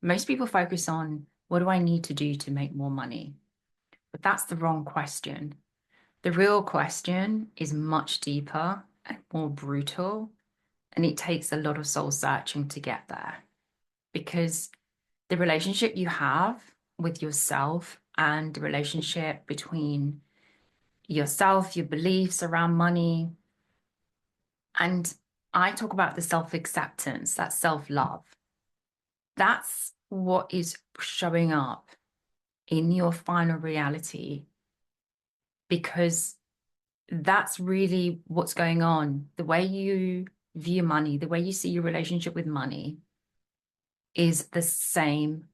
Most people focus on, what do I need to do to make more money? But that's the wrong question. The real question is much deeper and more brutal, and it takes a lot of soul searching to get there. Because the relationship you have with yourself and the relationship between yourself, your beliefs around money, and I talk about the self-acceptance, that self-love. That's what is showing up in your final reality, because that's really what's going on. The way you view money, the way you see your relationship with money is the same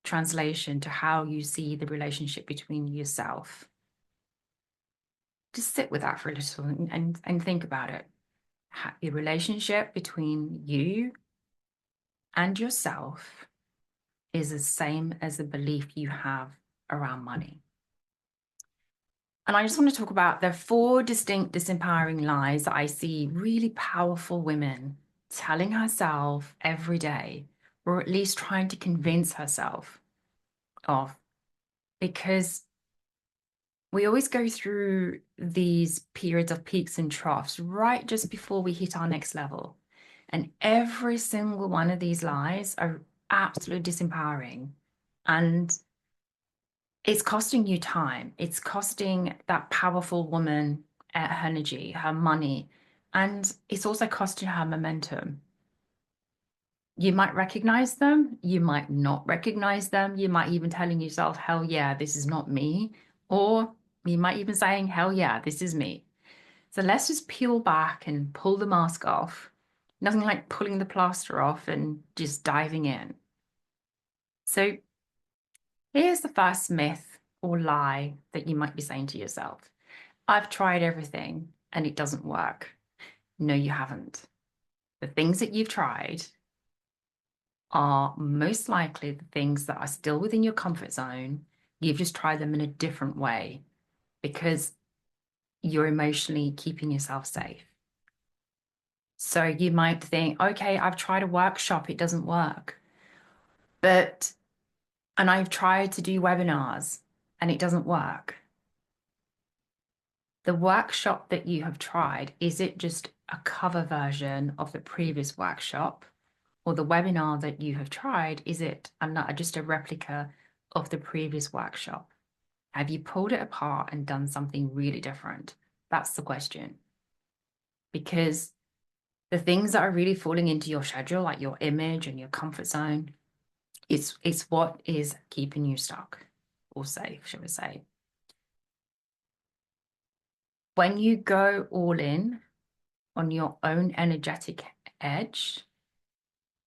translation to how you see the relationship between yourself. Just sit with that for a little and think about it. Your relationship between you and yourself is the same as the belief you have around money. And I just want to talk about the 4 distinct disempowering lies that I see really powerful women telling herself every day, or at least trying to convince herself of, because we always go through these periods of peaks and troughs right just before we hit our next level. And every single one of these lies are absolutely disempowering. And it's costing you time. It's costing that powerful woman her energy, her money, and it's also costing her momentum. You might recognize them, you might not recognize them, you might even telling yourself, hell yeah, this is not me, or you might even saying, hell yeah, this is me. So let's just peel back and pull the mask off. Nothing like pulling the plaster off and just diving in. So here's the first myth or lie that you might be saying to yourself. I've tried everything and it doesn't work. No, you haven't. The things that you've tried are most likely the things that are still within your comfort zone. You've just tried them in a different way because you're emotionally keeping yourself safe. So you might think, okay, I've tried a workshop, it doesn't work. And I've tried to do webinars and it doesn't work. The workshop that you have tried, is it just a cover version of the previous workshop? Or the webinar that you have tried, is it just a replica of the previous workshop? Have you pulled it apart and done something really different? That's the question. Because the things that are really falling into your schedule, like your image and your comfort zone, it's what is keeping you stuck or safe, should we say. When you go all in on your own energetic edge,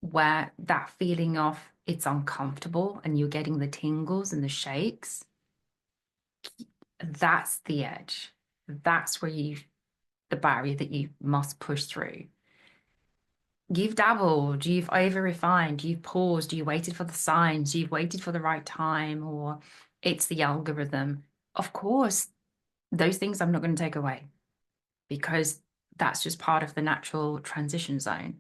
where that feeling of it's uncomfortable and you're getting the tingles and the shakes, that's the edge. That's where the barrier that you must push through. You've dabbled, you've over refined, you've paused, you waited for the signs, you've waited for the right time, or it's the algorithm. Of course, those things I'm not going to take away because that's just part of the natural transition zone.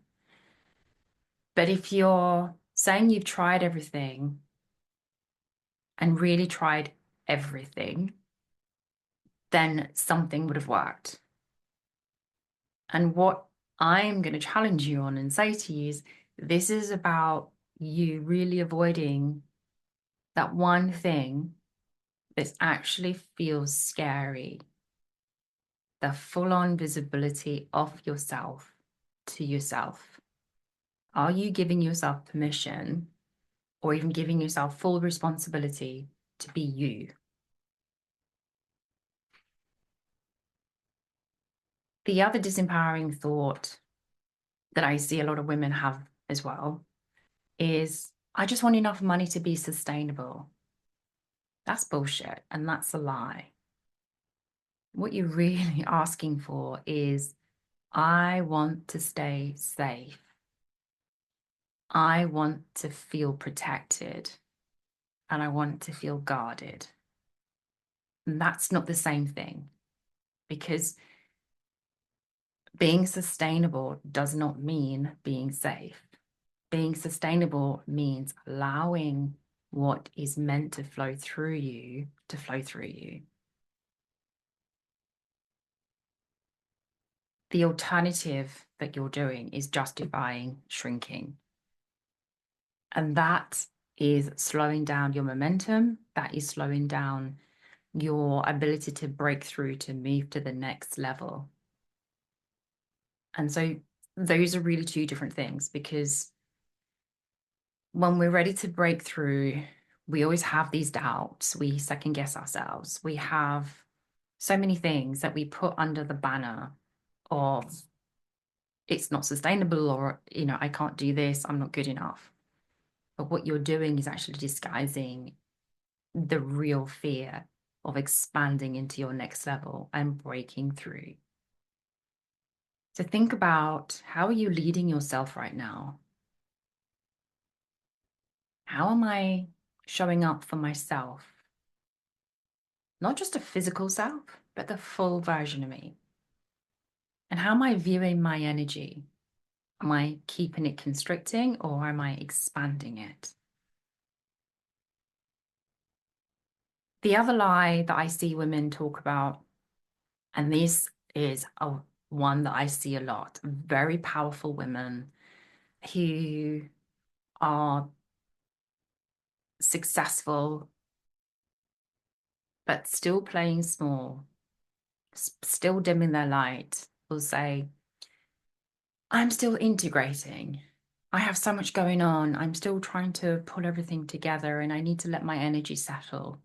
But if you're saying you've tried everything and really tried everything, then something would have worked. And what I'm going to challenge you on and say to you is, this is about you really avoiding that one thing that actually feels scary, the full-on visibility of yourself to yourself. Are you giving yourself permission or even giving yourself full responsibility to be you? The other disempowering thought that I see a lot of women have as well is, I just want enough money to be sustainable. That's bullshit, and that's a lie. What you're really asking for is, I want to stay safe. I want to feel protected, and I want to feel guarded. And that's not the same thing, because being sustainable does not mean being safe. Being sustainable means allowing what is meant to flow through you to flow through you. The alternative that you're doing is justifying shrinking. And that is slowing down your momentum. That is slowing down your ability to break through, to move to the next level. And so those are really two different things, because when we're ready to break through, we always have these doubts. We second guess ourselves. We have so many things that we put under the banner of it's not sustainable, or, I can't do this, I'm not good enough. But what you're doing is actually disguising the real fear of expanding into your next level and breaking through. So think about, how are you leading yourself right now? How am I showing up for myself? Not just a physical self, but the full version of me. And how am I viewing my energy? Am I keeping it constricting, or am I expanding it? The other lie that I see women talk about, and this is one that I see a lot, very powerful women who are successful, but still playing small, still dimming their light, will say, I'm still integrating. I have so much going on. I'm still trying to pull everything together, and I need to let my energy settle.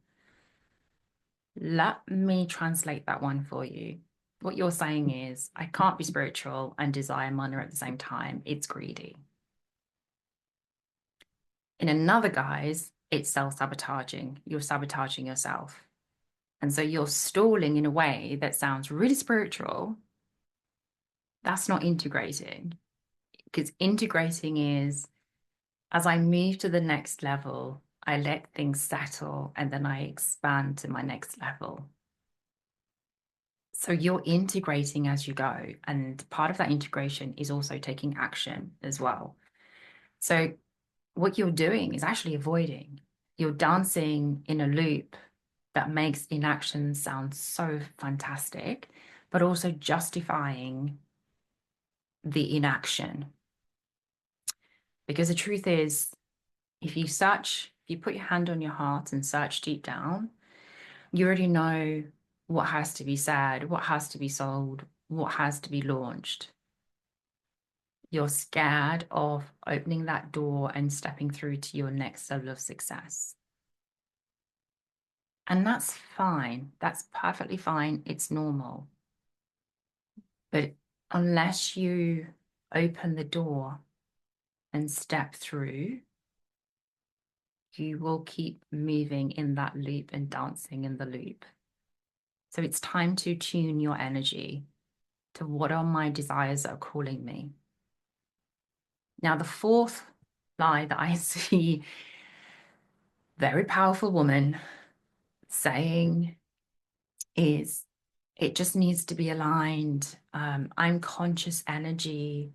Let me translate that one for you. What you're saying is, I can't be spiritual and desire money at the same time. It's greedy. In another guise, it's self-sabotaging. You're sabotaging yourself. And so you're stalling in a way that sounds really spiritual. That's not integrating, because integrating is, as I move to the next level, I let things settle and then I expand to my next level. So you're integrating as you go. And part of that integration is also taking action as well. So what you're doing is actually avoiding. You're dancing in a loop that makes inaction sound so fantastic, but also justifying the inaction. Because the truth is, if you put your hand on your heart and search deep down, you already know what has to be said, what has to be sold, what has to be launched. You're scared of opening that door and stepping through to your next level of success. And that's fine. That's perfectly fine. It's normal. But unless you open the door and step through, you will keep moving in that loop and dancing in the loop. So it's time to tune your energy to, what are my desires that are calling me? Now, the fourth lie that I see very powerful woman saying is, it just needs to be aligned. I'm conscious energy.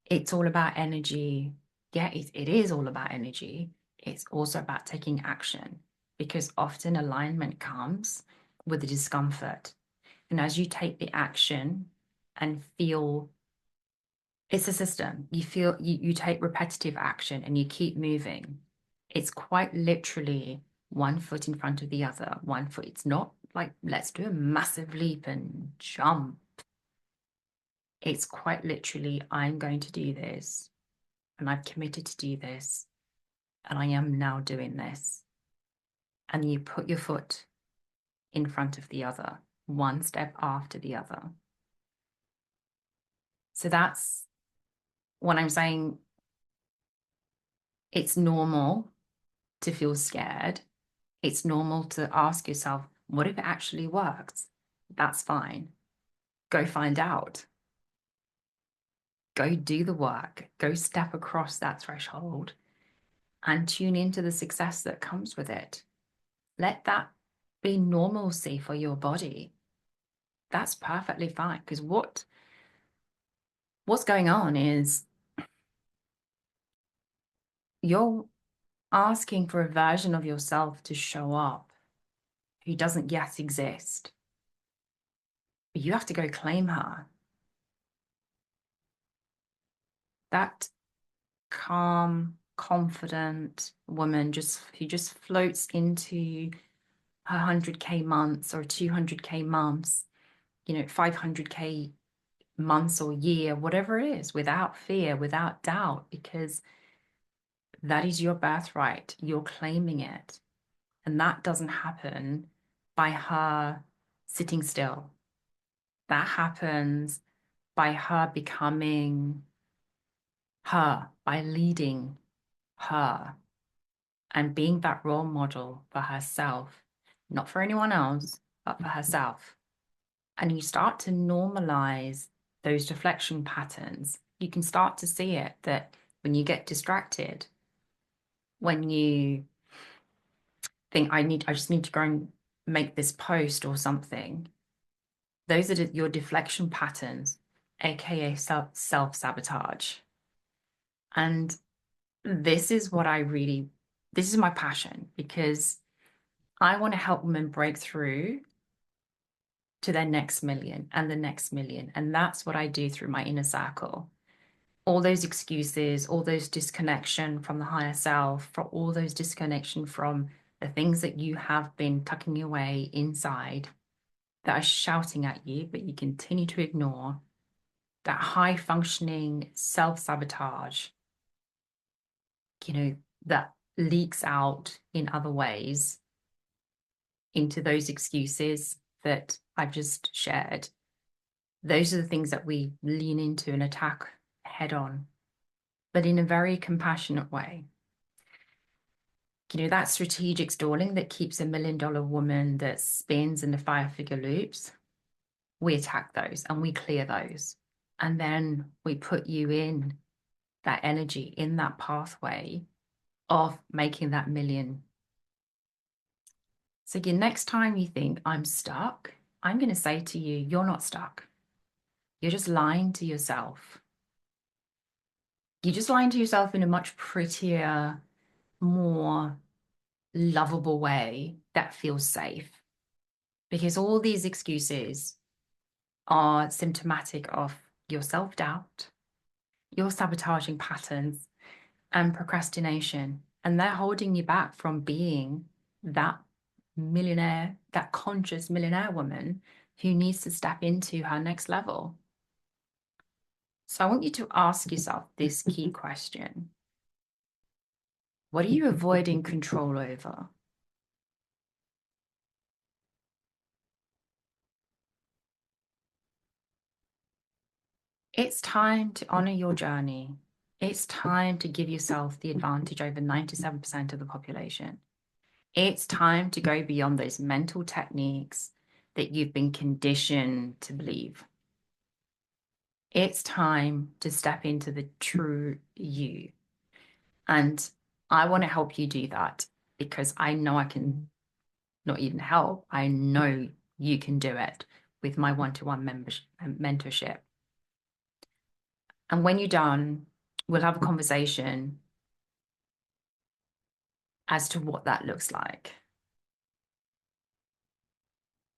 It's all about energy. Yeah, it is all about energy. It's also about taking action, because often alignment comes with the discomfort. And as you take the action and feel, it's a system. You take repetitive action and you keep moving. It's quite literally one foot in front of the other, one foot. It's not like, let's do a massive leap and jump. It's quite literally, I'm going to do this, and I've committed to do this, and I am now doing this. And you put your foot in front of the other, one step after the other. So that's what I'm saying. It's normal to feel scared. It's normal to ask yourself, what if it actually works? That's fine. Go find out. Go do the work. Go step across that threshold and tune into the success that comes with it. Let that be normalcy for your body. That's perfectly fine, because what's going on is you're asking for a version of yourself to show up who doesn't yet exist. But you have to go claim her. That calm, confident woman who just floats into her 100K months or 200K months, 500K months or year, whatever it is, without fear, without doubt, because that is your birthright. You're claiming it. And that doesn't happen by her sitting still. That happens by her becoming her, by leading her and being that role model for herself, not for anyone else, but for herself. And you start to normalize those deflection patterns. You can start to see it that when you get distracted, when you think, I just need to go and make this post or something, those are your deflection patterns, aka self-sabotage. And this is this is my passion, because I want to help women break through to their next million and the next million. And that's what I do through my inner circle. All those excuses, all those disconnection from the higher self, for all those disconnection from the things that you have been tucking away inside that are shouting at you, but you continue to ignore, that high functioning self-sabotage, that leaks out in other ways into those excuses that I've just shared. Those are the things that we lean into and attack head on, but in a very compassionate way. That strategic stalling that keeps a $1 million woman that spins in the 5-figure loops, we attack those and we clear those. And then we put you in that energy, in that pathway of making that million. So next time you think I'm stuck, I'm going to say to you, you're not stuck. You're just lying to yourself. You're just lying to yourself in a much prettier, more lovable way that feels safe. Because all these excuses are symptomatic of your self-doubt, your sabotaging patterns, and procrastination. And they're holding you back from being that millionaire, that conscious millionaire woman who needs to step into her next level. So I want you to ask yourself this key question. What are you avoiding control over? It's time to honor your journey. It's time to give yourself the advantage over 97% of the population. It's time to go beyond those mental techniques that you've been conditioned to believe. It's time to step into the true you. And I want to help you do that, because I know I can not even help. I know you can do it with my one-to-one mentorship. And when you're done, we'll have a conversation as to what that looks like.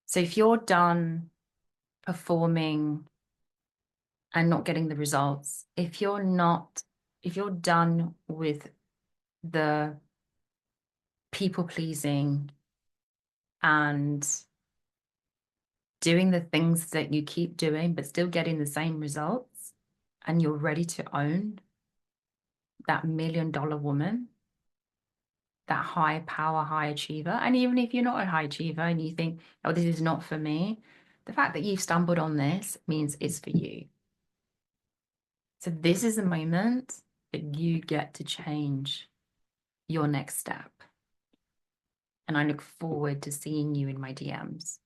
So if you're done performing and not getting the results, if you're done with the people pleasing and doing the things that you keep doing, but still getting the same results, and you're ready to own that $1 million woman, that high power, high achiever. And even if you're not a high achiever and you think, oh, this is not for me, the fact that you've stumbled on this means it's for you. So this is the moment that you get to change your next step. And I look forward to seeing you in my DMs.